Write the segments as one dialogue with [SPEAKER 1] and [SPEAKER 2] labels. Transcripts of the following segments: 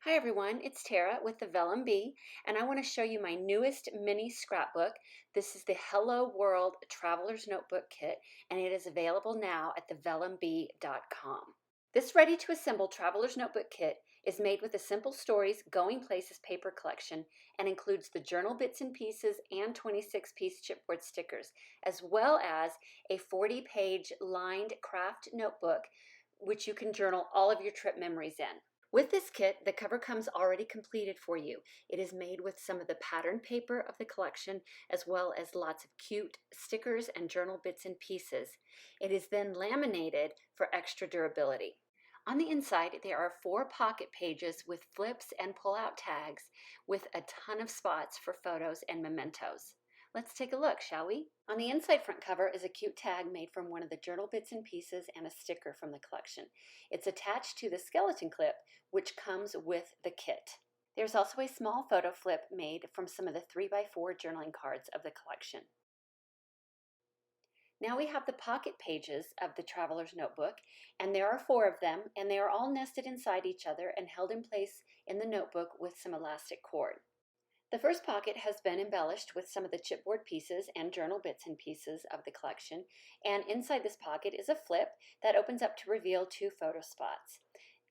[SPEAKER 1] Hi everyone, it's Tara with the Vellum Bee, and I want to show you my newest mini scrapbook. This is the Hello World Traveler's Notebook Kit, and it is available now at thevellumbee.com. This ready-to-assemble Traveler's Notebook Kit is made with a Simple Stories Going Places paper collection and includes the journal bits and pieces and 26-piece chipboard stickers, as well as a 40-page lined kraft notebook, which you can journal all of your trip memories in. With this kit, the cover comes already completed for you. It is made with some of the pattern paper of the collection, as well as lots of cute stickers and journal bits and pieces. It is then laminated for extra durability. On the inside, there are 4 pocket pages with flips and pull-out tags with a ton of spots for photos and mementos. Let's take a look, shall we? On the inside front cover is a cute tag made from one of the journal bits and pieces and a sticker from the collection. It's attached to the skeleton clip, which comes with the kit. There's also a small photo flip made from some of the 3x4 journaling cards of the collection. Now we have the pocket pages of the Traveler's Notebook, and there are 4 of them, and they are all nested inside each other and held in place in the notebook with some elastic cord. The first pocket has been embellished with some of the chipboard pieces and journal bits and pieces of the collection, and inside this pocket is a flip that opens up to reveal 2 photo spots.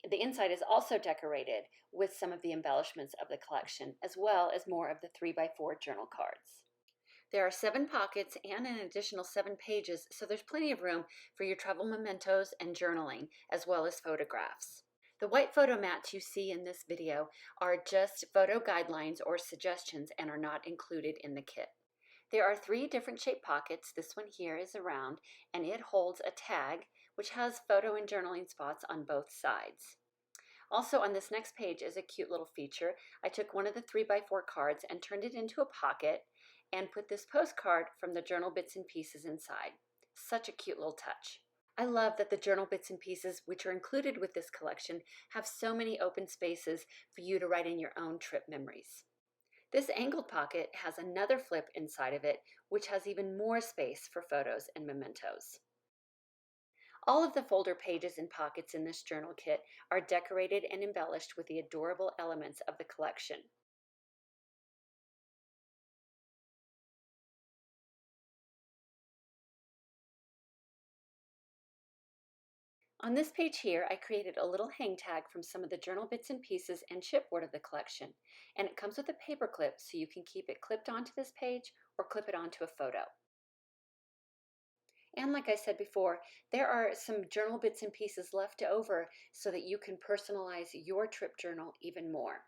[SPEAKER 1] The inside is also decorated with some of the embellishments of the collection, as well as more of the 3x4 journal cards. There are 7 pockets and an additional 7 pages, so there's plenty of room for your travel mementos and journaling, as well as photographs. The white photo mats you see in this video are just photo guidelines or suggestions and are not included in the kit. There are 3 different shaped pockets. This one here is a round, and it holds a tag which has photo and journaling spots on both sides. Also on this next page is a cute little feature. I took one of the 3x4 cards and turned it into a pocket and put this postcard from the journal bits and pieces inside. Such a cute little touch. I love that the journal bits and pieces, which are included with this collection, have so many open spaces for you to write in your own trip memories. This angled pocket has another flip inside of it, which has even more space for photos and mementos. All of the folder pages and pockets in this journal kit are decorated and embellished with the adorable elements of the collection. On this page here, I created a little hang tag from some of the journal bits and pieces and chipboard of the collection, and it comes with a paper clip so you can keep it clipped onto this page or clip it onto a photo. And like I said before, there are some journal bits and pieces left over so that you can personalize your trip journal even more.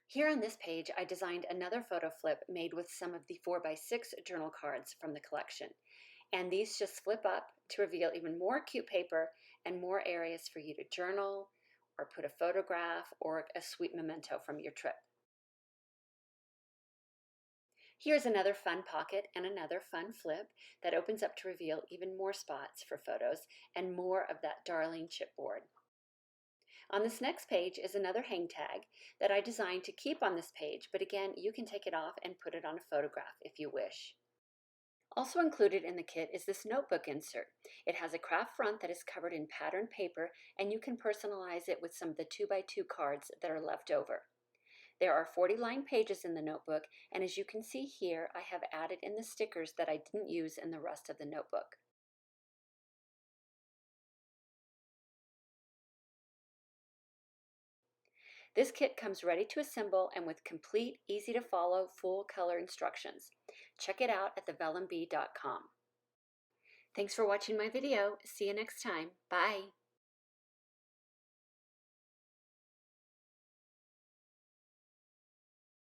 [SPEAKER 1] Here on this page, I designed another photo flip made with some of the 4x6 journal cards from the collection. And these just flip up to reveal even more cute paper and more areas for you to journal or put a photograph or a sweet memento from your trip. Here's another fun pocket and another fun flip that opens up to reveal even more spots for photos and more of that darling chipboard. On this next page is another hang tag that I designed to keep on this page, but again, you can take it off and put it on a photograph if you wish. Also included in the kit is this notebook insert. It has a kraft front that is covered in patterned paper, and you can personalize it with some of the 2x2 cards that are left over. There are 40 lined pages in the notebook, and as you can see here, I have added in the stickers that I didn't use in the rest of the notebook. This kit comes ready to assemble and with complete, easy to follow, full color instructions. Check it out at thevellumbee.com. Thanks for watching my video. See you next time. Bye.